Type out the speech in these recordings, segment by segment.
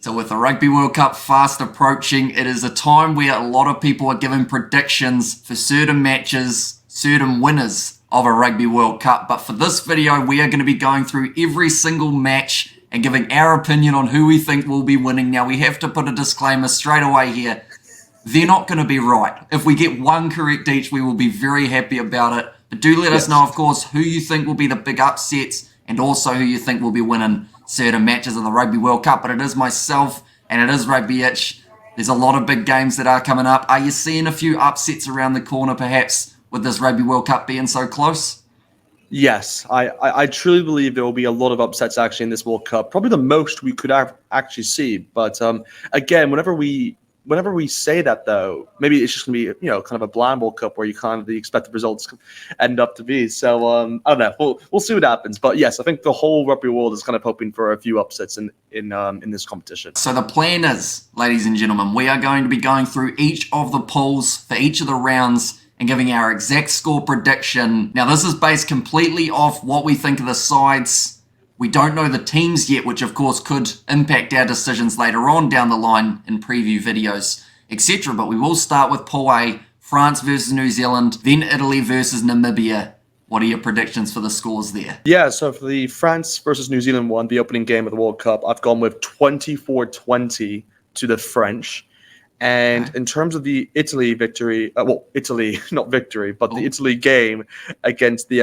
So with the Rugby World Cup fast approaching, it is a time where a lot of people are giving predictions for certain matches, certain winners of a Rugby World Cup. But for this video, we are going to be going through every single match and giving our opinion on who we think will be winning. Now, we have to put a disclaimer straight away here. They're not going to be right. If we get one correct each, we will be very happy about it. But do let us know, of course, who you think will be the big upsets and also who you think will be winning certain matches in the Rugby World Cup. But it is myself and it is Rugby Itch. There's a lot of big games that are coming up. Are you seeing a few upsets around the corner, perhaps, with this Rugby World Cup being so close? Yes, I truly believe there will be a lot of upsets actually in this World Cup. Probably the most we could actually see. But again, whenever we say that, though, maybe it's just going to be, kind of a blind World Cup where you kind of expect the results end up to be. So I don't know. We'll see what happens. But yes, I think the whole rugby world is kind of hoping for a few upsets in this competition. So the plan is, ladies and gentlemen, we are going to be going through each of the pools for each of the rounds and giving our exact score prediction. Now, this is based completely off what we think of the sides. We don't know the teams yet, which of course could impact our decisions later on down the line in preview videos, etc. But we will start with Pool A, France versus New Zealand, then Italy versus Namibia. What are your predictions for the scores there? Yeah, so for the France versus New Zealand one, the opening game of the World Cup, I've gone with 24-20 to the French. And in terms of the Italy victory, Italy, not victory, but the Italy game against the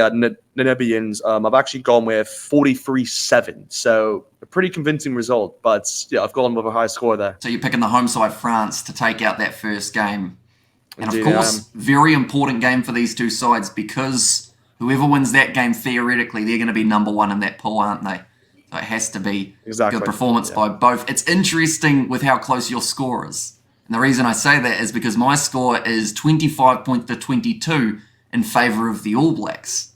Namibians, I've actually gone with 43-7. So a pretty convincing result, but yeah, I've gone with a high score there. So you're picking the home side France to take out that first game. And of course, very important game for these two sides because whoever wins that game, theoretically, they're going to be number one in that pool, aren't they? So it has to be good performance by both. It's interesting with how close your score is. And the reason I say that is because my score is 25 points to 22 in favour of the All Blacks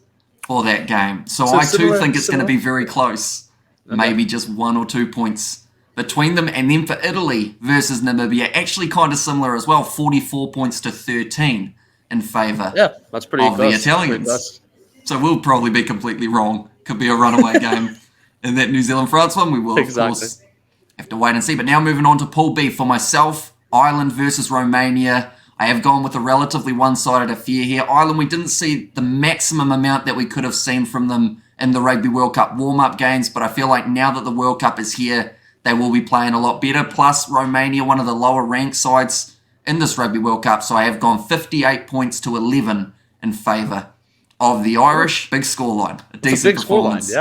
for that game. So I too think it's going to be very close. Okay. Maybe just 1 or 2 points between them. And then for Italy versus Namibia, actually kind of similar as well, 44 points to 13 in favour that's pretty of the Italians. So we'll probably be completely wrong. Could be a runaway game in that New Zealand-France one. We will, of course, have to wait and see. But now moving on to Pool B for myself. Ireland versus Romania. I have gone with a relatively one-sided affair here. Ireland, we didn't see the maximum amount that we could have seen from them in the Rugby World Cup warm-up games, but I feel like now that the World Cup is here, they will be playing a lot better. Plus, Romania, one of the lower-ranked sides in this Rugby World Cup, so I have gone 58 points to 11 in favour of the Irish. Big scoreline. A decent performance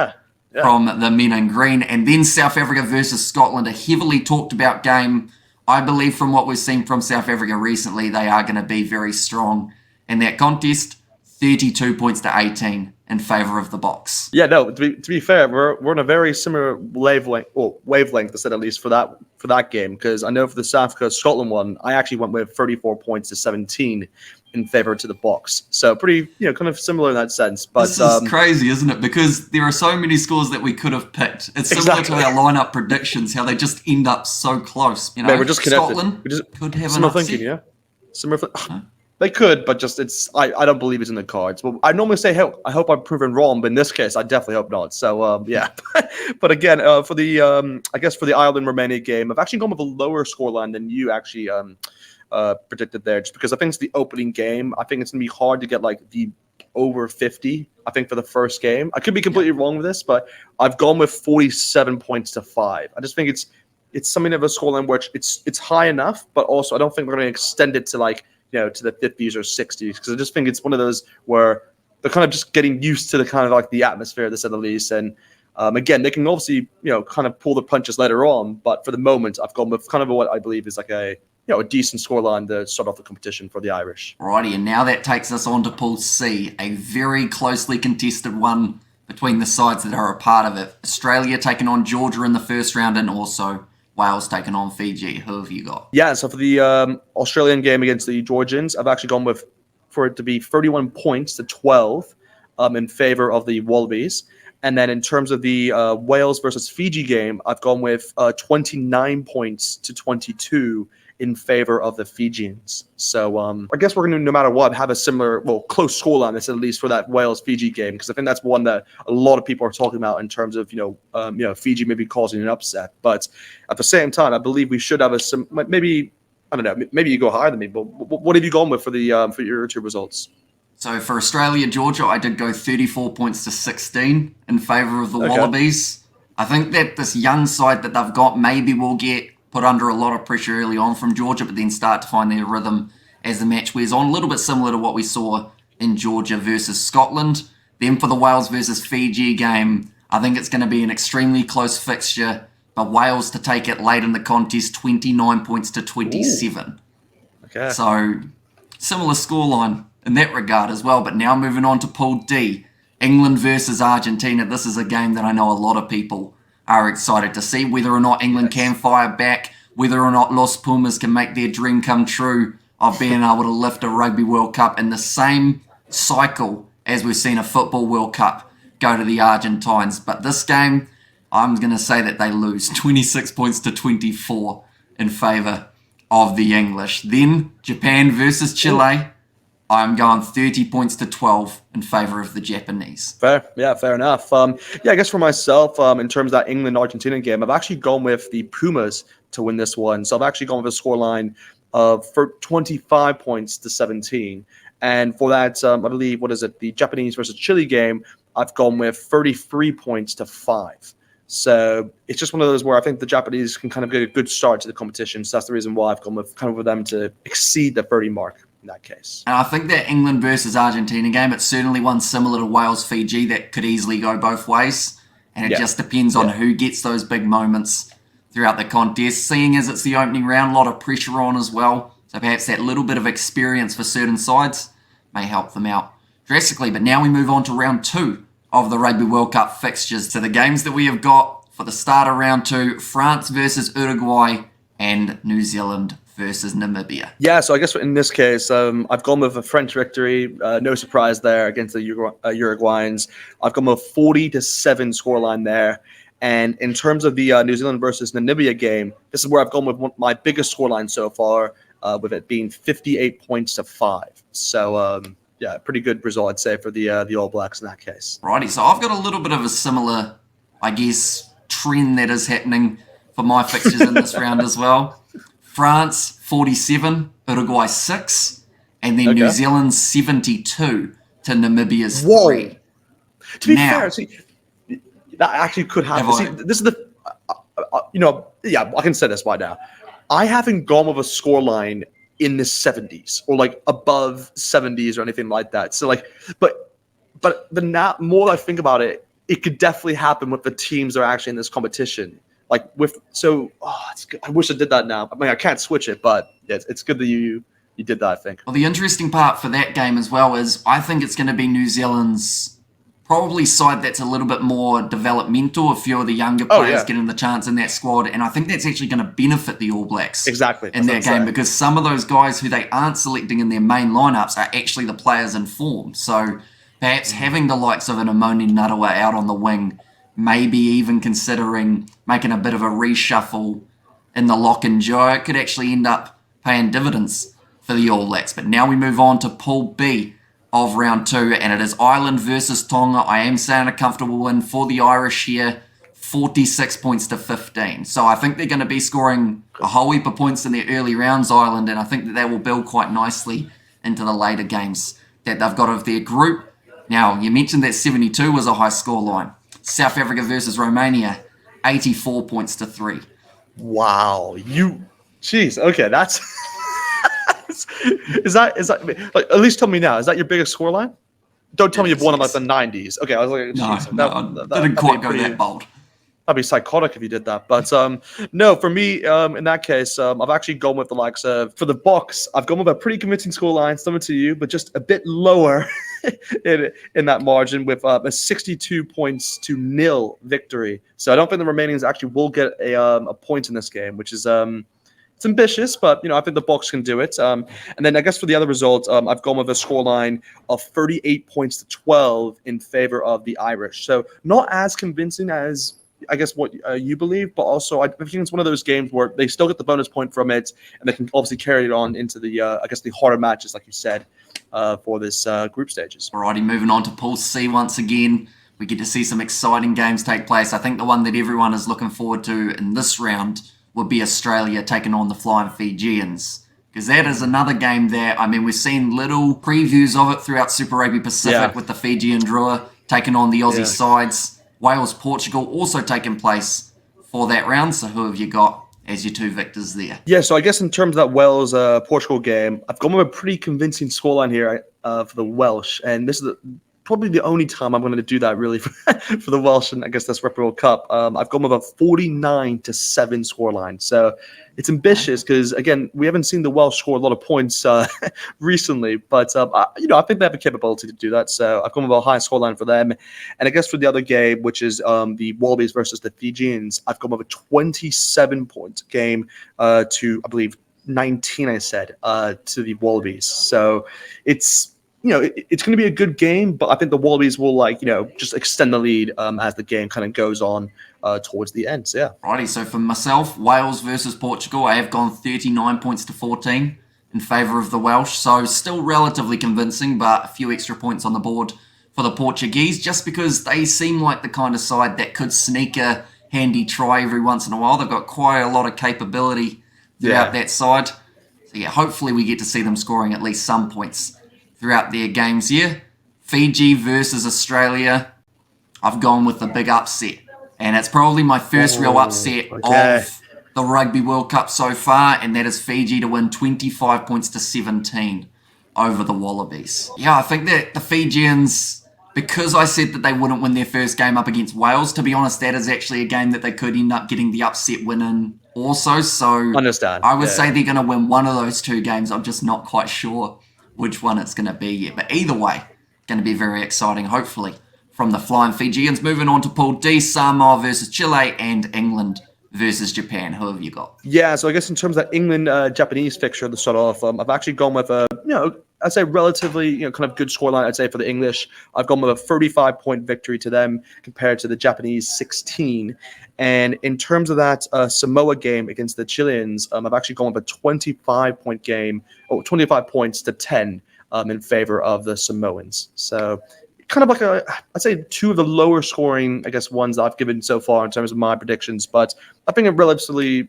from the men in green. And then South Africa versus Scotland, a heavily talked about game. I believe from what we've seen from South Africa recently, they are going to be very strong in that contest. 32 points to 18 in favour of the Box. Yeah, no. To be fair, we're on a very similar wavelength, to say at least for that game. Because I know for the South Africa Scotland one, I actually went with 34 points to 17 in favour to the Box. So pretty, kind of similar in that sense. But this is crazy, isn't it? Because there are so many scores that we could have picked. It's similar to our lineup predictions, how they just end up so close. We're just connected. Scotland could have similar thinking, Similar. They could, but just I don't believe it's in the cards. Well, I normally say, I hope I'm proven wrong, but in this case, I definitely hope not. So yeah. But again, for the I guess for the Ireland Romania game, I've actually gone with a lower scoreline than you actually predicted there, just because I think it's the opening game. I think it's gonna be hard to get like the over 50. I think for the first game, I could be completely wrong with this, but I've gone with 47 points to 5. I just think it's something of a scoreline which it's high enough, but also I don't think we're going to extend it to like to the 50s or 60s, because I just think it's one of those where they're kind of just getting used to the kind of like the atmosphere, to say the least. And again, they can obviously kind of pull the punches later on, but for the moment, I've gone with kind of what I believe is like a decent scoreline to start off the competition for the Irish. Alrighty, and now that takes us on to Pool C, a very closely contested one between the sides that are a part of it. Australia taking on Georgia in the first round, and also Wales taking on Fiji. Who have you got? Yeah, so for the Australian game against the Georgians, I've actually gone with for it to be 31 points to 12 in favor of the Wallabies. And then in terms of the Wales versus Fiji game, I've gone with 29 points to 22 in favor of the Fijians. So I guess we're going to, no matter what, have a similar, close scoreline, this at least for that Wales-Fiji game, because I think that's one that a lot of people are talking about in terms of, Fiji maybe causing an upset. But at the same time, I believe we should have maybe, I don't know, maybe you go higher than me, but what have you gone with for your two results? So for Australia, Georgia, I did go 34 points to 16 in favour of the Wallabies. I think that this young side that they've got maybe will get put under a lot of pressure early on from Georgia, but then start to find their rhythm as the match wears on. A little bit similar to what we saw in Georgia versus Scotland. Then for the Wales versus Fiji game, I think it's going to be an extremely close fixture, but Wales to take it late in the contest, 29 points to 27. Ooh. Okay. So similar scoreline in that regard as well. But now moving on to Pool D, England versus Argentina. This is a game that I know a lot of people are excited to see, whether or not England can fire back, whether or not Los Pumas can make their dream come true of being able to lift a Rugby World Cup in the same cycle as we've seen a Football World Cup go to the Argentines. But this game, I'm going to say that they lose 26 points to 24 in favour of the English. Then Japan versus Chile. I'm going 30 points to 12 in favour of the Japanese. Fair enough. I guess for myself, in terms of that England-Argentina game, I've actually gone with the Pumas to win this one. So I've actually gone with a scoreline of 25 points to 17. And for that, I believe, the Japanese versus Chile game, I've gone with 33 points to 5. So it's just one of those where I think the Japanese can kind of get a good start to the competition. So that's the reason why I've gone with them to exceed the 30 mark in that case. And I think that England versus Argentina game, it's certainly one similar to Wales-Fiji that could easily go both ways. And it just depends on who gets those big moments throughout the contest. Seeing as it's the opening round, a lot of pressure on as well. So perhaps that little bit of experience for certain sides may help them out drastically. But now we move on to round 2 of the Rugby World Cup fixtures. So the games that we have got for the start of round 2, France versus Uruguay and New Zealand versus Namibia. Yeah, so I guess in this case, I've gone with a French victory. No surprise there against the Uruguayans. I've gone with 40-7 scoreline there. And in terms of the New Zealand versus Namibia game, this is where I've gone with my biggest scoreline so far, with it being 58 points to 5. So, pretty good result, I'd say, for the All Blacks in that case. Righty, so I've got a little bit of a similar, I guess, trend that is happening for my fixtures in this round as well. France 47, Uruguay 6, and then New Zealand 72 to Namibia's 3. To be fair, that actually could happen. This is the, I can say this by now. I haven't gone with a scoreline in the 70s or like above 70s or anything like that. So but the more I think about it, it could definitely happen with the teams that are actually in this competition. It's good. I wish I did that now. I mean, I can't switch it, but it's good that you did that, I think. Well, the interesting part for that game as well is I think it's going to be New Zealand's probably side that's a little bit more developmental, a few of the younger players getting the chance in that squad, and I think that's actually going to benefit the All Blacks in that game because some of those guys who they aren't selecting in their main lineups are actually the players in form. So perhaps having the likes of an Amoni Narawa out on the wing, maybe even considering making a bit of a reshuffle in the lock and jaw, it could actually end up paying dividends for the All Blacks. But now we move on to Pool B of round 2, and it is Ireland versus Tonga. I am saying a comfortable win for the Irish here, 46 points to 15. So I think they're going to be scoring a whole heap of points in their early rounds, Ireland, and I think that they will build quite nicely into the later games that they've got of their group. Now, you mentioned that 72 was a high score line. South Africa versus Romania, 84 points to 3. Wow. Jeez, okay, that's... Is that like, at least tell me now, is that your biggest scoreline? Don't tell me you've won in like the 90s. Okay, I was like, no, that didn't quite go that bold. That'd be psychotic if you did that. But no, for me, in that case, I've actually gone with the likes of, for the Boks, I've gone with a pretty convincing scoreline, similar to you, but just a bit lower in that margin with a 62 points to 0 victory. So I don't think the Romanians actually will get a point in this game, which is it's ambitious, but I think the Boks can do it. And then I guess for the other result, I've gone with a scoreline of 38 points to 12 in favor of the Irish. So not as convincing as I guess what you believe, but also I think it's one of those games where they still get the bonus point from it, and they can obviously carry it on into the I guess the harder matches, like you said, for this group stages. Alrighty, moving on to Pool C once again. We get to see some exciting games take place. I think the one that everyone is looking forward to in this round would be Australia taking on the Flying Fijians. Because that is another game there. I mean, we've seen little previews of it throughout Super Rugby Pacific with the Fijian Drua taking on the Aussie sides. Wales, Portugal also taking place for that round. So who have you got as your two victors there? Yeah, so I guess in terms of that Wales-Portugal game, I've gone with a pretty convincing scoreline here for the Welsh. And this is probably the only time I'm going to do that really for the Welsh, and I guess that's Rugby World Cup. I've gone with a 49-7 scoreline. So it's ambitious because, again, we haven't seen the Welsh score a lot of points recently, but I think they have the capability to do that. So I've gone with a high scoreline for them. And I guess for the other game, which is the Wallabies versus the Fijians, I've gone with a 27-point game to, I believe, 19, I said, to the Wallabies. So it's going to be a good game, but I think the Wallabies will just extend the lead as the game kind of goes on towards the end. So, yeah. Righty, so for myself, Wales versus Portugal, I have gone 39 points to 14 in favour of the Welsh. So still relatively convincing, but a few extra points on the board for the Portuguese, just because they seem like the kind of side that could sneak a handy try every once in a while. They've got quite a lot of capability throughout that side. So yeah, hopefully we get to see them scoring at least some points throughout their games here. Fiji versus Australia, I've gone with the big upset. And it's probably my first real upset of the Rugby World Cup so far, and that is Fiji to win 25 points to 17 over the Wallabies. Yeah, I think that the Fijians, because I said that they wouldn't win their first game up against Wales, to be honest, that is actually a game that they could end up getting the upset win in also. So I would say they're going to win one of those two games. I'm just not quite sure which one it's going to be yet. But either way, going to be very exciting, hopefully, from the Flying Fijians. Moving on to Pool D, Samoa versus Chile and England versus Japan. Who have you got? Yeah, so I guess in terms of that England-Japanese fixture to start off, I've actually gone with a, I'd say relatively, kind of good scoreline, I'd say, for the English. I've gone with a 35-point victory to them compared to the Japanese 16. And in terms of that Samoa game against the Chileans, I've actually gone with a 25-point game, 25 points to 10 in favor of the Samoans. So kind of like I'd say two of the lower scoring, I guess, ones that I've given so far in terms of my predictions. But I think it relatively,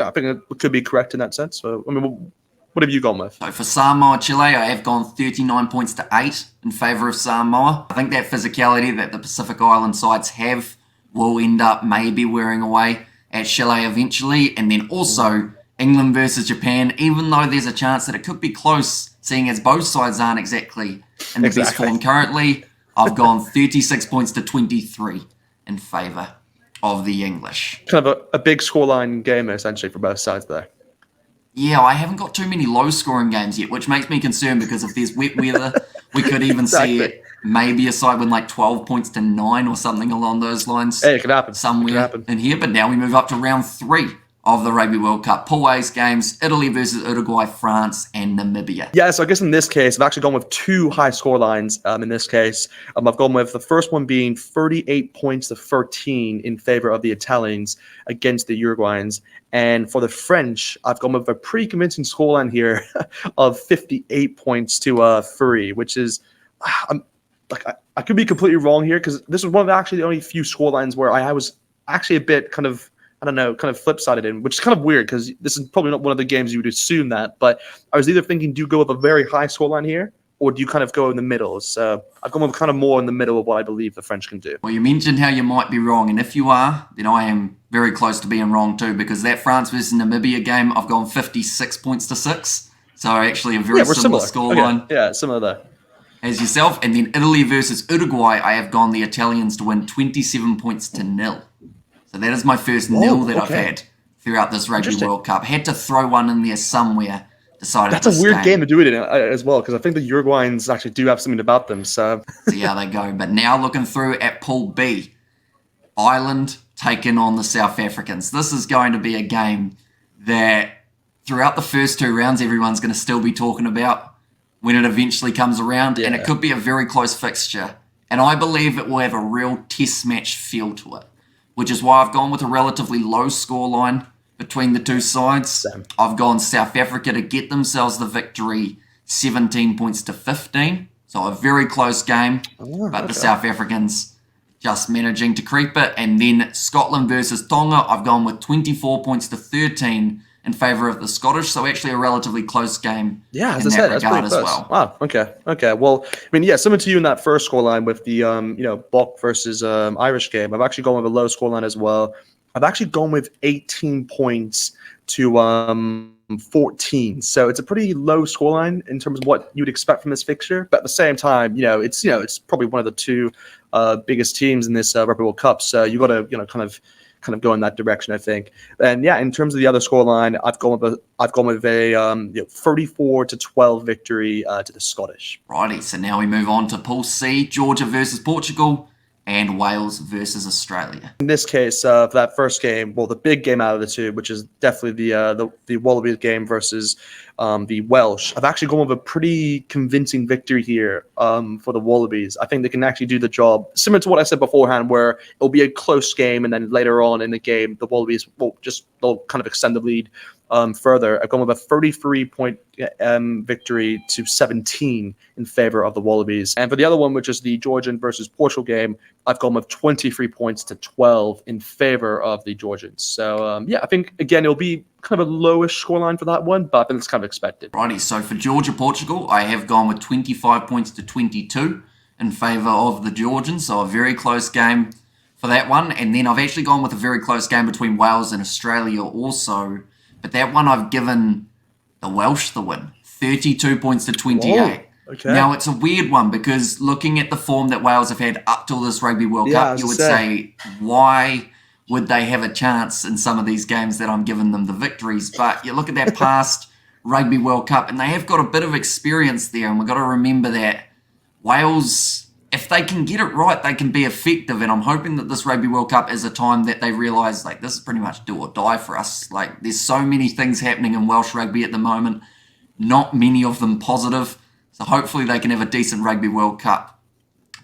I think it could be correct in that sense. So, I mean, what have you gone with? So for Samoa, Chile, I have gone 39 points to 8 in favour of Samoa. I think that physicality that the Pacific Island sides have will end up maybe wearing away at Chile eventually. And then also England versus Japan, even though there's a chance that it could be close, seeing as both sides aren't exactly in the best form currently, I've gone 36 points to 23 in favour of the English. Kind of a big scoreline game, essentially, for both sides there. Yeah, I haven't got too many low-scoring games yet, which makes me concerned because if there's wet weather, we could even see it. Maybe a side win like 12 points to 9 or something along those lines. Hey, it could happen. Somewhere in here. But now we move up to round 3 of the Rugby World Cup. Pool A's games, Italy versus Uruguay, France, and Namibia. Yeah, so I guess in this case, I've actually gone with two high score lines in this case. I've gone with the first one being 38 points to 13 in favor of the Italians against the Uruguayans. And for the French, I've gone with a pretty convincing scoreline here of 58 points to 3, which is, I could be completely wrong here because this was one of the only few scorelines where I was actually a bit kind of flip-sided in, which is kind of weird because this is probably not one of the games you would assume that. But I was either thinking, do you go with a very high scoreline here, or do you kind of go in the middle? So I've gone with kind of more in the middle of what I believe the French can do. Well, you mentioned how you might be wrong, and if you are, then I am very close to being wrong too, because that France versus Namibia game, I've gone 56 points to 6. So actually a very similar scoreline. Okay. Yeah, similar there. As yourself. And then Italy versus Uruguay, I have gone the Italians to win 27 points to 0. So that is my first nil that I've had throughout this Rugby World Cup. Had to throw one in there somewhere. Decided that's a weird game to do it in as well, because I think the Uruguayans actually do have something about them. So yeah, they go. But now looking through at Pool B, Ireland taking on the South Africans. This is going to be a game that throughout the first 2 rounds, everyone's going to still be talking about when it eventually comes around. And it could be a very close fixture. And I believe it will have a real test match feel to it. which is why I've gone with a relatively low scoreline between the two sides. Same. I've gone South Africa to get themselves the victory, 17 points to 15. So a very close game, but the South Africans just managing to creep it. And then Scotland versus Tonga, I've gone with 24 points to 13 in favour of the Scottish. So actually a relatively close game as in I said, that regard as well. Wow, okay. Well, I mean, yeah, similar to you in that first scoreline with the, Bok versus Irish game. I've actually gone with a low scoreline as well. I've actually gone with 18 points to 14. So it's a pretty low scoreline in terms of what you'd expect from this fixture. But at the same time, it's probably one of the two biggest teams in this Rugby World Cup. So you got to, kind of go in that direction, I think. And yeah, in terms of the other scoreline, I've gone with a 34-12 victory to the Scottish. Righty, so now we move on to Pool C, Georgia versus Portugal and Wales versus Australia. In this case, for that first game, well, the big game out of the two, which is definitely the Wallabies game versus the Welsh. I've actually gone with a pretty convincing victory here for the Wallabies. I think they can actually do the job, similar to what I said beforehand, where it'll be a close game, and then later on in the game, the Wallabies they'll kind of extend the lead further. I've gone with a 33-point victory to 17 in favor of the Wallabies. And for the other one, which is the Georgian versus Portugal game, I've gone with 23 points to 12 in favor of the Georgians. So, I think, again, it'll be kind of a lowish scoreline for that one, but I think it's kind of expected. Righty, so for Georgia-Portugal, I have gone with 25 points to 22 in favour of the Georgians, so a very close game for that one. And then I've actually gone with a very close game between Wales and Australia also, but that one I've given the Welsh the win, 32 points to 28. Whoa. Okay. Now, it's a weird one because looking at the form that Wales have had up till this Rugby World Cup, you would say, why would they have a chance in some of these games that I'm giving them the victories? But you look at that past Rugby World Cup, and they have got a bit of experience there, and we've got to remember that Wales, if they can get it right, they can be effective, and I'm hoping that this Rugby World Cup is a time that they realise, like, this is pretty much do or die for us. Like, there's so many things happening in Welsh rugby at the moment, not many of them positive. So hopefully they can have a decent Rugby World Cup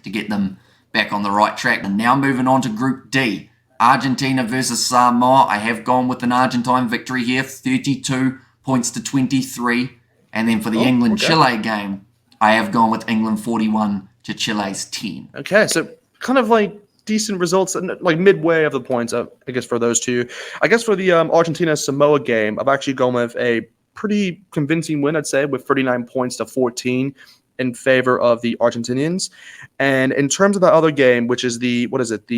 to get them back on the right track. And now moving on to Group D, Argentina versus Samoa. I have gone with an Argentine victory here, 32 points to 23. And then for the England-Chile game, I have gone with England 41 to Chile's 10. Okay, so kind of like decent results, like midway of the points, I guess, for those two. I guess for the Argentina-Samoa game, I've actually gone with a pretty convincing win, I'd say, with 39 points to 14 in favor of the Argentinians. And in terms of the other game, which is the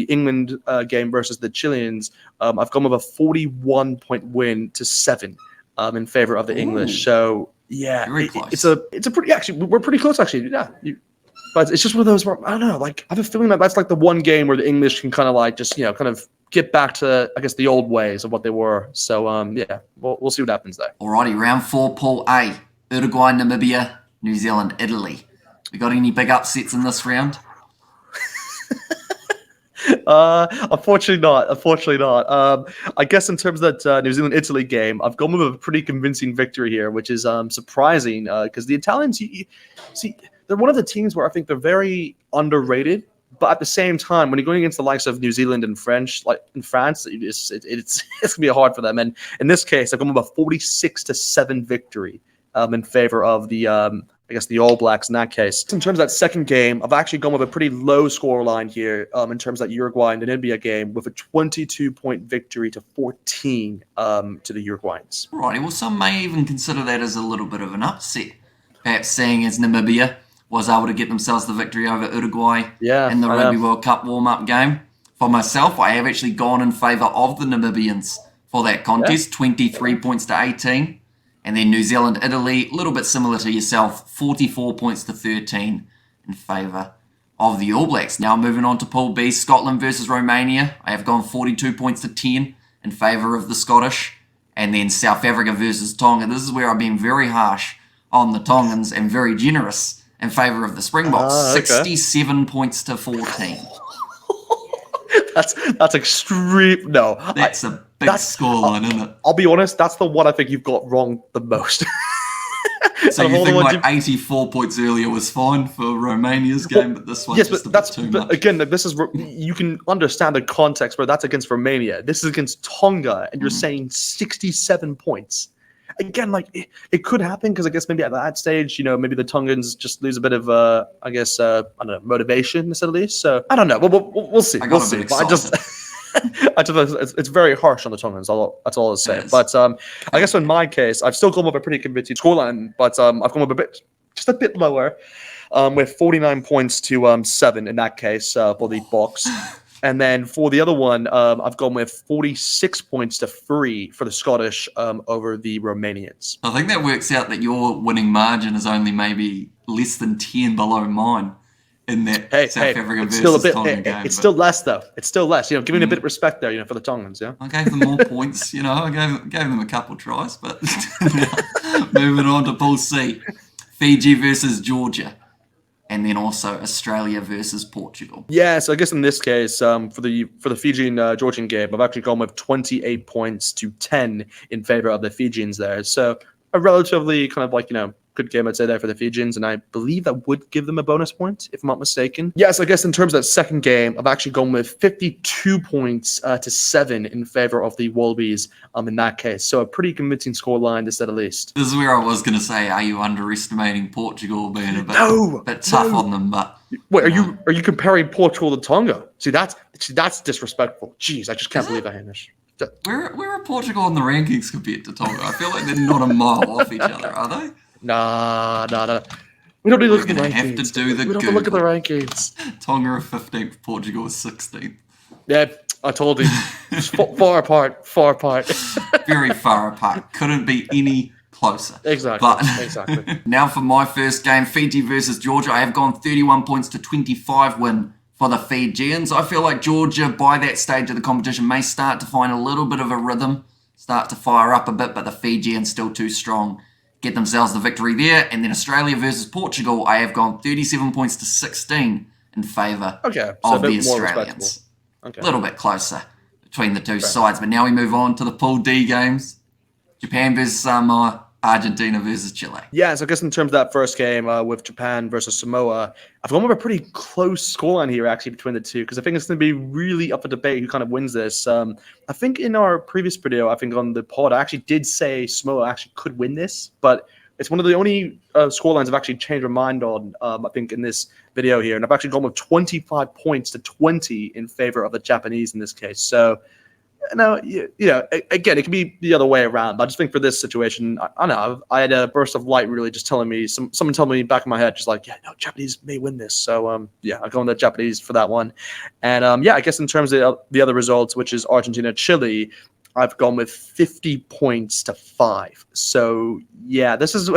England game versus the Chileans, I've gone with a 41-point win to 7 in favor of the English. So yeah, very close. It's a pretty, actually, we're pretty close, actually. Yeah. But it's just one of those where, I don't know, like, I have a feeling that that's like the one game where the English can kind of like just, kind of get back to, I guess, the old ways of what they were. So, we'll see what happens there. Alrighty, round 4, Pool A. Uruguay, Namibia, New Zealand, Italy. We got any big upsets in this round? Unfortunately not. I guess in terms of that New Zealand-Italy game, I've gone with a pretty convincing victory here, which is surprising because the Italians, you see, they're one of the teams where I think they're very underrated. But at the same time, when you're going against the likes of New Zealand and France, it's gonna be hard for them. And in this case, I've gone with a 46-7 victory in favor of the the All Blacks in that case. In terms of that second game, I've actually gone with a pretty low score line here in terms of that Uruguay and Namibia game with a 22-point victory to 14 to the Uruguayans. Righty, well, some may even consider that as a little bit of an upset, perhaps seeing as Namibia was able to get themselves the victory over Uruguay in the Rugby World Cup warm-up game. For myself, I have actually gone in favour of the Namibians for that contest, 23 points to 18. And then New Zealand, Italy, a little bit similar to yourself, 44 points to 13 in favour of the All Blacks. Now moving on to Pool B, Scotland versus Romania. I have gone 42 points to 10 in favour of the Scottish. And then South Africa versus Tonga. This is where I've been very harsh on the Tongans and very generous in favour of the Springboks, 67 points to 14. That's extreme. No, that's a big scoreline, isn't it? I'll be honest. That's the one I think you've got wrong the most. So you think my 84 points earlier was fine for Romania's game, but this one's just a bit too much? Again, this is you can understand the context where that's against Romania. This is against Tonga, and you're saying 67 points. Again, like it could happen because I guess maybe at that stage, maybe the Tongans just lose a bit of, I don't know, motivation at least. So I don't know. We'll see. We'll see. But it's very harsh on the Tongans. That's all I'll say. But I guess in my case, I've still gone with a pretty convincing scoreline, but I've gone with just a bit lower, with 49 points to 7 in that case for the Boks. And then for the other one, I've gone with 46 points to 3 for the Scottish over the Romanians. I think that works out that your winning margin is only maybe less than 10 below mine in that South Africa versus Tonga game. It's still less, though. It's still less. Giving a bit of respect there, for the Tongans, yeah? I gave them more points, I gave them a couple tries, but moving on to Pool C. Fiji versus Georgia. And then also Australia versus Portugal. Yeah, so I guess in this case, for the Fijian Georgian game, I've actually gone with 28 points to 10 in favor of the Fijians there. So a relatively kind of good game, I'd say, there for the Fijians, and I believe that would give them a bonus point, if I'm not mistaken. Yes, I guess in terms of that second game, I've actually gone with 52 points to 7 in favor of the Wallabies in that case. So a pretty convincing scoreline, to say the least. This is where I was going to say, are you underestimating Portugal being a bit tough on them? But wait, are you comparing Portugal to Tonga? See, that's disrespectful. Jeez, I just can't believe that, Hamish. Where are Portugal on the rankings compared to Tonga? I feel like they're not a mile off each other, are they? Nah. We don't need to look at the rankings. Have to do the we don't have to look at the rankings. Tonga are 15th, Portugal is 16th. Yeah, I told you. Far apart. Very far apart. Couldn't be any closer. Exactly. Now for my first game, Fiji versus Georgia. I have gone 31 points to 25 win for the Fijians. I feel like Georgia, by that stage of the competition, may start to find a little bit of a rhythm, start to fire up a bit, but the Fijians still too strong. Get themselves the victory there. And then Australia versus Portugal, I have gone 37 points to 16 in favour of the Australians. A little bit closer between the two sides. But now we move on to the Pool D games. Japan versus Samoa, Argentina versus Chile. Yeah, so I guess in terms of that first game with Japan versus Samoa, I've gone with a pretty close scoreline here actually between the two, because I think it's going to be really up for debate who kind of wins this. I think in our previous video, I think on the pod, I actually did say Samoa actually could win this, but it's one of the only scorelines I've actually changed my mind on, I think, in this video here. And I've actually gone with 25 points to 20 in favor of the Japanese in this case. So, again, it could be the other way around. But I just think for this situation, I don't know, I had a burst of light really just telling me, someone told me back in my head, just like, Japanese may win this. So, I'm going to the Japanese for that one. And, I guess in terms of the other results, which is Argentina-Chile, I've gone with 50 points to 5. So, this is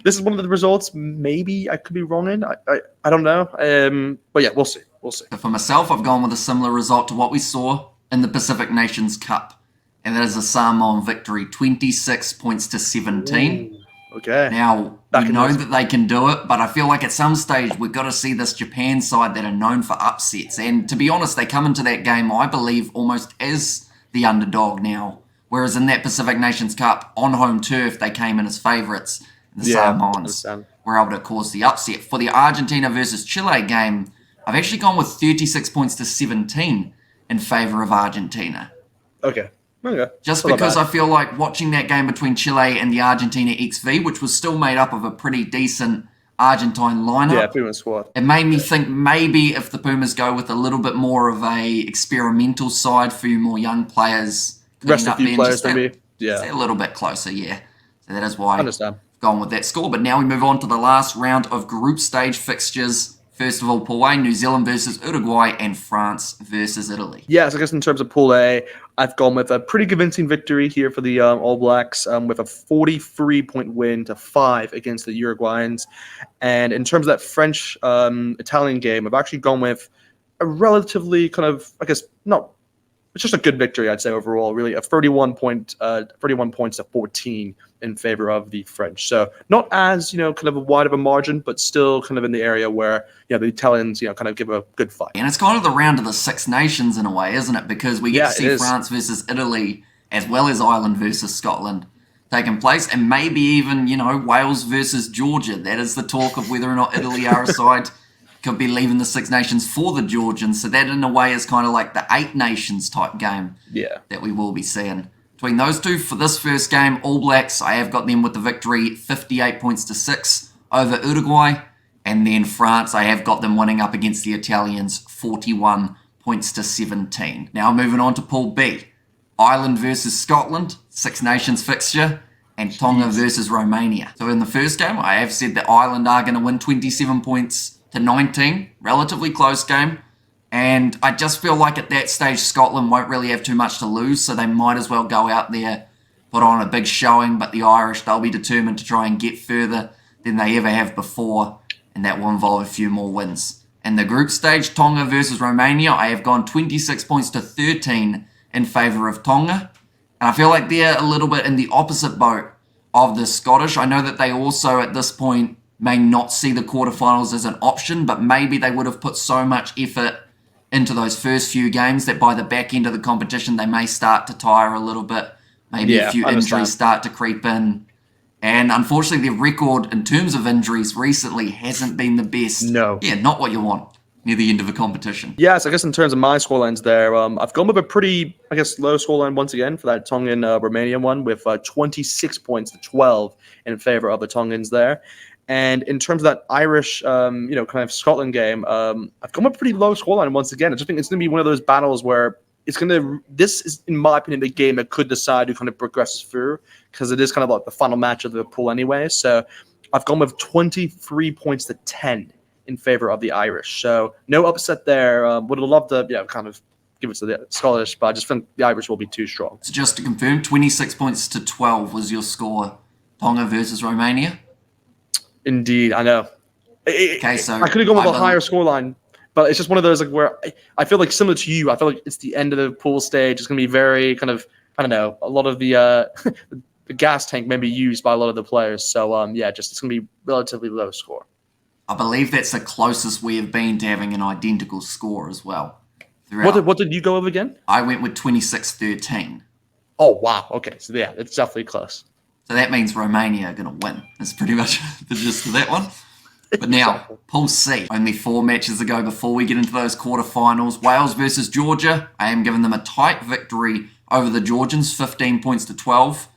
this is one of the results maybe I could be wrong in. I don't know. But we'll see. For myself, I've gone with a similar result to what we saw in the Pacific Nations Cup. And that is a Samoan victory, 26 points to 17. Ooh, okay. Now, we know that they can do it, but I feel like at some stage we've got to see this Japan side that are known for upsets. And to be honest, they come into that game, I believe, almost as the underdog now. Whereas in that Pacific Nations Cup, on home turf, they came in as favourites. The Samoans were able to cause the upset. For the Argentina versus Chile game, I've actually gone with 36 points to 17 in favour of Argentina. Okay. Just because I feel like watching that game between Chile and the Argentina XV, which was still made up of a pretty decent Argentine lineup. Yeah, Puma squad. It made me think maybe if the Pumas go with a little bit more of a experimental side, for more young players. Rest a few players, maybe. Yeah. A little bit closer, yeah. So that is why I've gone with that score. But now we move on to the last round of group stage fixtures. First of all, Pool A, New Zealand versus Uruguay and France versus Italy. Yeah, so I guess in terms of Pool A, I've gone with a pretty convincing victory here for the All Blacks with a 43-point win to 5 against the Uruguayans. And in terms of that French-Italian game, I've actually gone with a relatively kind of, I guess, it's just a good victory, I'd say, overall, really. A 31 points to 14 in favor of the French. So not as, kind of a wide of a margin, but still kind of in the area where, the Italians, kind of give a good fight. And it's kind of the round of the Six Nations in a way, isn't it? Because we get to see France versus Italy as well as Ireland versus Scotland. taking place, and maybe even, Wales versus Georgia. That is the talk of whether or not Italy are a side. Could be leaving the Six Nations for the Georgians. So that, in a way, is kind of like the Eight Nations type game that we will be seeing. Between those two, for this first game, All Blacks, I have got them with the victory 58 points to 6 over Uruguay. And then France, I have got them winning up against the Italians 41 points to 17. Now moving on to Pool B. Ireland versus Scotland, Six Nations fixture, and Tonga versus Romania. So in the first game, I have said that Ireland are going to win 27 points to 19, relatively close game. And I just feel like at that stage, Scotland won't really have too much to lose, so they might as well go out there, put on a big showing, but the Irish, they'll be determined to try and get further than they ever have before, and that will involve a few more wins. In the group stage, Tonga versus Romania, I have gone 26 points to 13 in favour of Tonga. And I feel like they're a little bit in the opposite boat of the Scottish. I know that they also, at this point, may not see the quarterfinals as an option, but maybe they would have put so much effort into those first few games that by the back end of the competition, they may start to tire a little bit. Maybe a few injuries start to creep in. And unfortunately, their record in terms of injuries recently hasn't been the best. No. Yeah, not what you want near the end of a competition. Yes, I guess in terms of my scorelines there, I've gone with a pretty, low scoreline once again for that Tongan Romanian one with 26 points to 12 in favor of the Tongans there. And in terms of that Irish, kind of Scotland game, I've gone with a pretty low scoreline once again. I just think it's going to be one of those battles where this is, in my opinion, the game that could decide who kind of progresses through, because it is kind of like the final match of the pool anyway. So I've gone with 23 points to 10 in favor of the Irish. So no upset there. Would have loved to, kind of give it to the Scottish, but I just think the Irish will be too strong. So just to confirm, 26 points to 12 was your score, Tonga versus Romania? Indeed, I know. Okay, so I could have gone with a higher scoreline, but it's just one of those where I feel like similar to you. I feel like it's the end of the pool stage. It's going to be very kind of, I don't know, a lot of the the gas tank may be used by a lot of the players. So it's going to be relatively low score. I believe that's the closest we have been to having an identical score as well. What did you go with again? I went with 26-13. Oh wow, okay, so yeah, it's definitely close. So that means Romania are going to win. That's pretty much the gist of that one. But now, Pool C. Only 4 matches to go before we get into those quarterfinals. Wales versus Georgia. I am giving them a tight victory over the Georgians, 15 points to 12.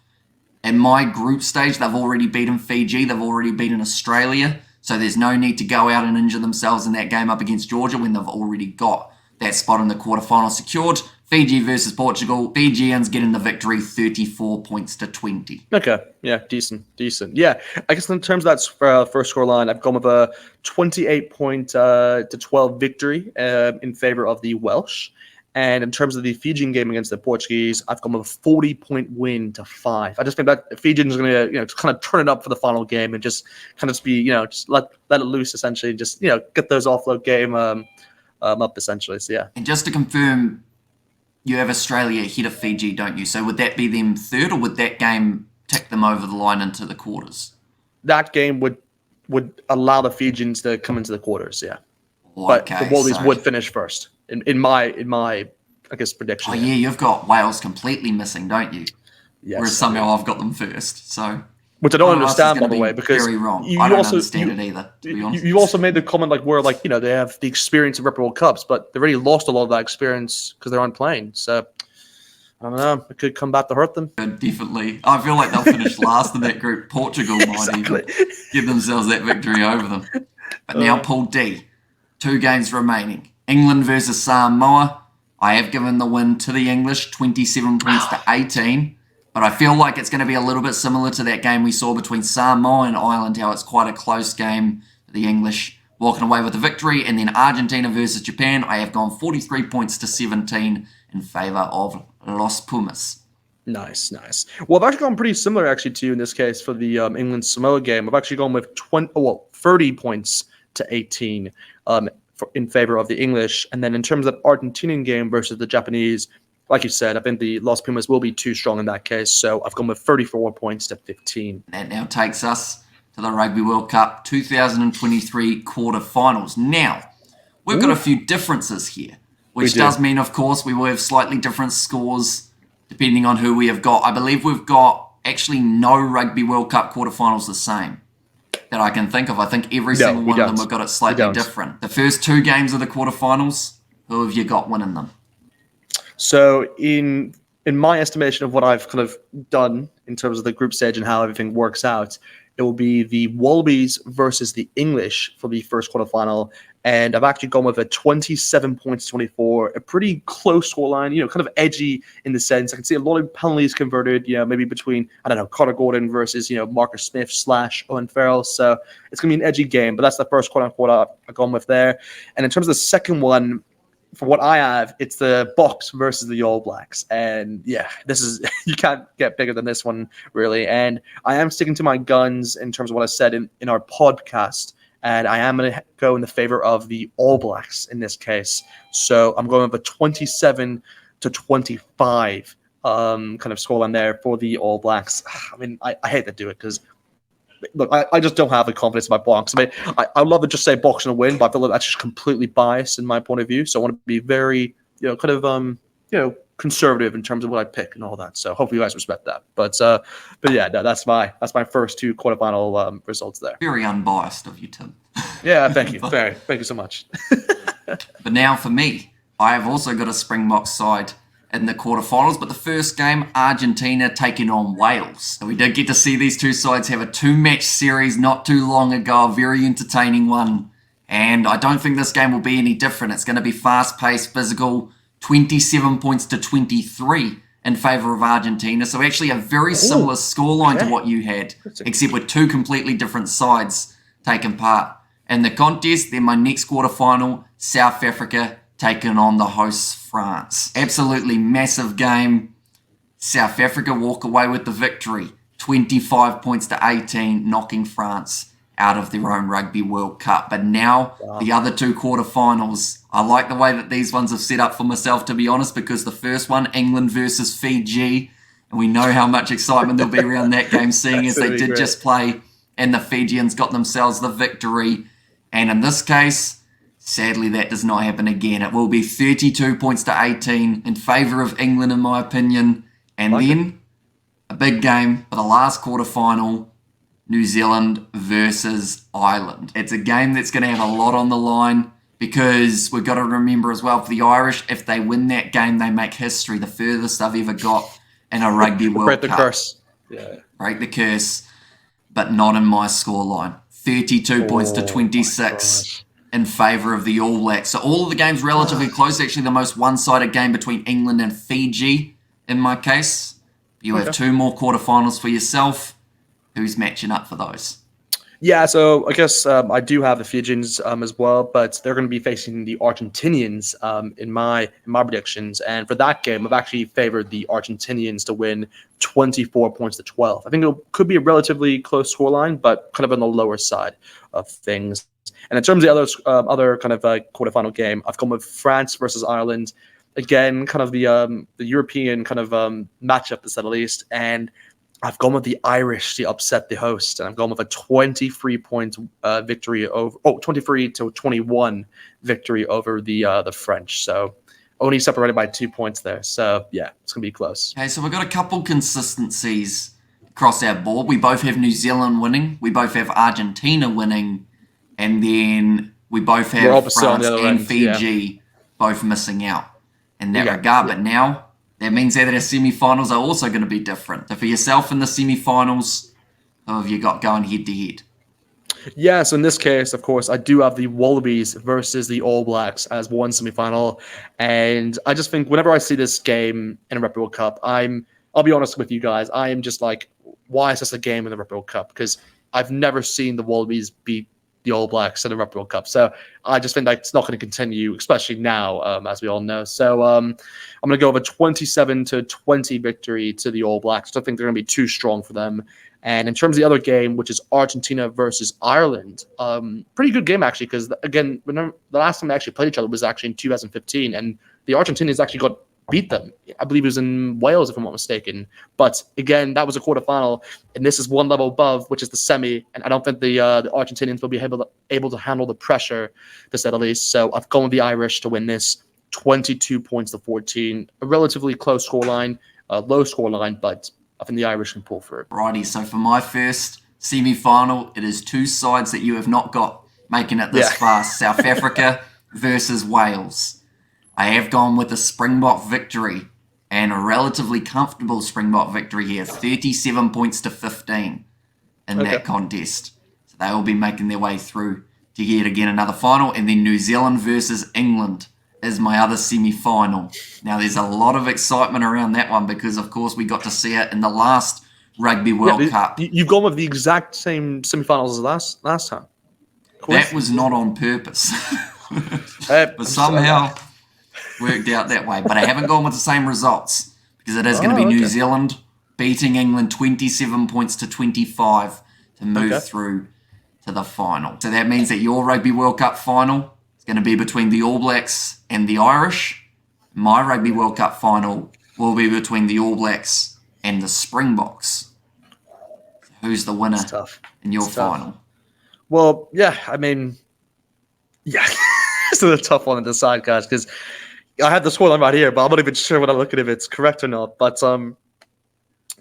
In my group stage, they've already beaten Fiji. They've already beaten Australia. So there's no need to go out and injure themselves in that game up against Georgia when they've already got that spot in the quarterfinal secured. Fiji versus Portugal. Fijians getting the victory, 34 points to 20. Okay, yeah, decent. Yeah, I guess in terms of that first scoreline, I've gone with a 28 point to 12 victory in favor of the Welsh. And in terms of the Fijian game against the Portuguese, I've gone with a 40-point win to 5. I just think that Fijians are going to, kind of turn it up for the final game and just kind of be, just let it loose essentially, and just, get those offload game up essentially. So yeah. And just to confirm, you have Australia ahead of Fiji, don't you? So would that be them third, or would that game tick them over the line into the quarters? That game would allow the Fijians to come into the quarters, yeah. But the Wallabies would finish first in my I guess prediction. Oh yeah, you've got Wales completely missing, don't you? Yes. Whereas somehow I've got them first. So which I don't understand, by the way, because very wrong. I don't understand it either, to be honest. You also made the comment where they have the experience of Rugby World Cups, but they've already lost a lot of that experience because they're on playing. So I don't know. It could come back to hurt them. Definitely. I feel like they'll finish last in that group. Portugal might even give themselves that victory over them. But now Pool D. 2 games remaining. England versus Samoa. I have given the win to the English, 27 points to 18. But I feel like it's going to be a little bit similar to that game we saw between Samoa and Ireland, how it's quite a close game. The English walking away with the victory. And then Argentina versus Japan. I have gone 43 points to 17 in favour of Los Pumas. Nice. Well, I've actually gone pretty similar actually to you in this case for the England-Samoa game. I've actually gone with 30 points to 18 in favor of the English. And then in terms of the Argentinian game versus the Japanese, like you said, I think the Los Pumas will be too strong in that case. So I've gone with 34 points to 15. That now takes us to the Rugby World Cup 2023 quarterfinals. Now, we've got a few differences here, which does mean, of course, we will have slightly different scores depending on who we have got. I believe we've got actually no Rugby World Cup quarterfinals the same that I can think of. I think every single one of them have got it slightly different. The first 2 games of the quarterfinals, who have you got winning them? So in my estimation of what I've kind of done in terms of the group stage and how everything works out, it will be the Wallabies versus the English for the first quarterfinal. And I've actually gone with a 27 points to 24, a pretty close scoreline, kind of edgy in the sense. I can see a lot of penalties converted, maybe between, I don't know, Carter Gordon versus, Marcus Smith / Owen Farrell. So it's going to be an edgy game, but that's the first quarter I've gone with there. And in terms of the second one, for what I have, it's the Boks versus the All Blacks. And yeah, this is, you can't get bigger than this one, really. And I am sticking to my guns in terms of what I said in our podcast. And I am going to go in the favor of the All Blacks in this case. So I'm going with a 27 to 25 kind of scoreline there for the All Blacks. I mean, I hate to do it because, look, I just don't have the confidence in my Boks. I mean, I love to just say Boks and win, but I feel like that's just completely biased in my point of view. So I want to be very, kind of, conservative in terms of what I pick and all that. So hopefully you guys respect that. But yeah, no, that's my first 2 quarterfinal results there. Very unbiased of you, Tim. Yeah, thank you. Thank you so much. But now for me, I have also got a Springboks side in the quarterfinals, but the first game, Argentina taking on Wales. So we did get to see these 2 sides have a 2-match series not too long ago, a very entertaining one. And I don't think this game will be any different. It's going to be fast-paced, physical, 27 points to 23 in favour of Argentina. So actually a very similar scoreline to what you had, except with 2 completely different sides taking part in the contest. Then my next quarterfinal, South Africa taking on the hosts France. Absolutely massive game. South Africa walk away with the victory, 25 points to 18, knocking France out of their own Rugby World Cup. But now the other 2 quarterfinals, I like the way that these ones have set up for myself, to be honest, because the first one, England versus Fiji, and we know how much excitement there'll be around that game, seeing as they did just play and the Fijians got themselves the victory. And in this case, sadly, that does not happen again. It will be 32 points to 18 in favour of England, in my opinion. And then a big game for the last quarterfinal, New Zealand versus Ireland. It's a game that's going to have a lot on the line because we've got to remember as well, for the Irish, if they win that game, they make history, the furthest they've ever got in a Rugby World Cup. Break the curse. Yeah. Break the curse, but not in my scoreline. 32 points to 26 in favour of the All Blacks. So all of the games relatively close. Actually, the most one-sided game between England and Fiji in my case. You have 2 more quarterfinals for yourself. Who's matching up for those? Yeah, so I guess I do have the Fijians as well, but they're going to be facing the Argentinians in my predictions. And for that game, I've actually favored the Argentinians to win 24 points to 12. I think it could be a relatively close scoreline, but kind of on the lower side of things. And in terms of the other kind of quarterfinal game, I've gone with France versus Ireland. Again, kind of the European kind of matchup, to say the least. And I've gone with the Irish to upset the host, and I've gone with a 23-point victory over 23 to 21 victory over the French. So only separated by 2 points there. So yeah, it's gonna be close. Okay, so we've got a couple consistencies across our board. We both have New Zealand winning. We both have Argentina winning, and then we both have France and Fiji both missing out in that regard. But now, that means that our semi-finals are also going to be different. So for yourself in the semi-finals, who have you got going head-to-head? Yeah, so in this case, of course, I do have the Wallabies versus the All Blacks as one semi-final. And I just think whenever I see this game in a Rugby World Cup, I'll be honest with you guys, I am just like, why is this a game in the Rugby World Cup? Because I've never seen the Wallabies beat the All Blacks in the Rugby World Cup. So I just think it's not going to continue, especially now, as we all know. So I'm going to go with a 27 to 20 victory to the All Blacks. I don't think they're going to be too strong for them. And in terms of the other game, which is Argentina versus Ireland, pretty good game, actually, because, again, remember, the last time they actually played each other was actually in 2015, and the Argentinians actually beat them. I believe it was in Wales, if I'm not mistaken. But again, that was a quarterfinal, and this is one level above, which is the semi. And I don't think the Argentinians will be able to handle the pressure, to say the least. So I've gone with the Irish to win this, 22 points to 14, a relatively close scoreline, low scoreline, but I think the Irish can pull through. Righty, so for my first semi-final, it is two sides that you have not got making it this far. South Africa versus Wales. I have gone with a Springbok victory, and a relatively comfortable Springbok victory here, 37 points to 15 in that contest. So they will be making their way through to yet again another final. And then New Zealand versus England is my other semi-final. Now, there's a lot of excitement around that one because, of course, we got to see it in the last Rugby World Cup. You've gone with the exact same semi-finals as last time. That was not on purpose. But somehow worked out that way. But I haven't gone with the same results because it is going to be New Zealand beating England 27 points to 25 to move through to the final. So that means that your Rugby World Cup final is going to be between the All Blacks and the Irish. My Rugby World Cup final will be between the All Blacks and the Springboks. So who's the winner in your final? Well, yeah, I mean, it's a tough one to decide, guys, because I have the scoreline right here, but I'm not even sure when I look at if it's correct or not. But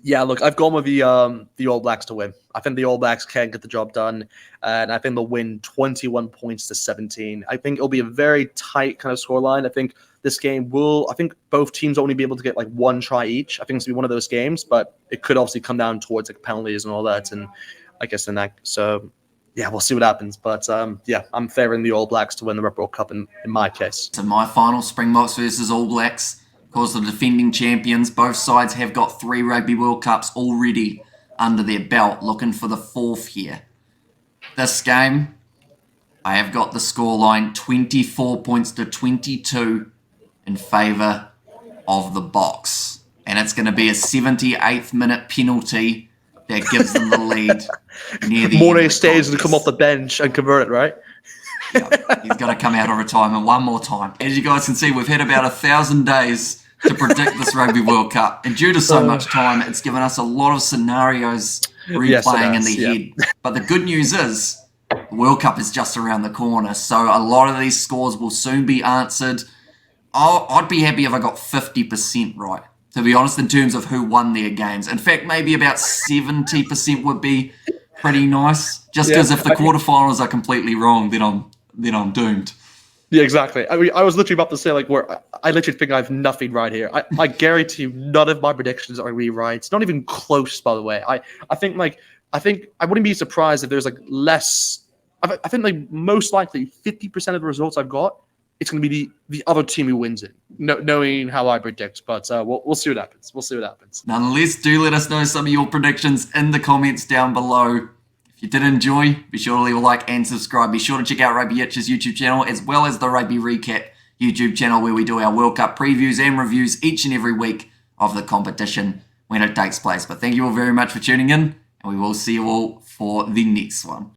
yeah, look, I've gone with the All Blacks to win. I think the All Blacks can get the job done, and I think they'll win 21 points to 17. I think it'll be a very tight kind of scoreline. I think this game I think both teams only be able to get like one try each. I think it's going to be one of those games, but it could obviously come down towards like penalties and all that, and I guess yeah, we'll see what happens. But yeah, I'm favoring the All Blacks to win the Rugby World Cup in my case. So my final, Springboks versus All Blacks. Of course, the defending champions. Both sides have got 3 Rugby World Cups already under their belt, looking for the 4th here. This game, I have got the scoreline 24 points to 22 in favour of the Boks. And it's going to be a 78th minute penalty that gives them the lead near the Mornay stays to come off the bench and convert it, right? He's got to come out of retirement one more time. As you guys can see, we've had about 1,000 days to predict this Rugby World Cup. And due to so much time, it's given us a lot of scenarios replaying in the head. But the good news is, the World Cup is just around the corner. So a lot of these scores will soon be answered. I'd be happy if I got 50% right, to be honest, in terms of who won their games. In fact, maybe about 70% would be pretty nice. Just because if the quarterfinals are completely wrong, then I'm doomed. Yeah, exactly. I mean, I was literally about to say, like, I literally think I have nothing right here. I guarantee you none of my predictions are rewrites. Not even close, by the way. I think I wouldn't be surprised if there's like less. I think like most likely 50% of the results I've got, it's going to be the other team who wins it, knowing how I predict. But we'll see what happens. We'll see what happens. Nonetheless, do let us know some of your predictions in the comments down below. If you did enjoy, be sure to leave a like and subscribe. Be sure to check out Rugby Itch's YouTube channel as well as the Rugby Recap YouTube channel where we do our World Cup previews and reviews each and every week of the competition when it takes place. But thank you all very much for tuning in, and we will see you all for the next one.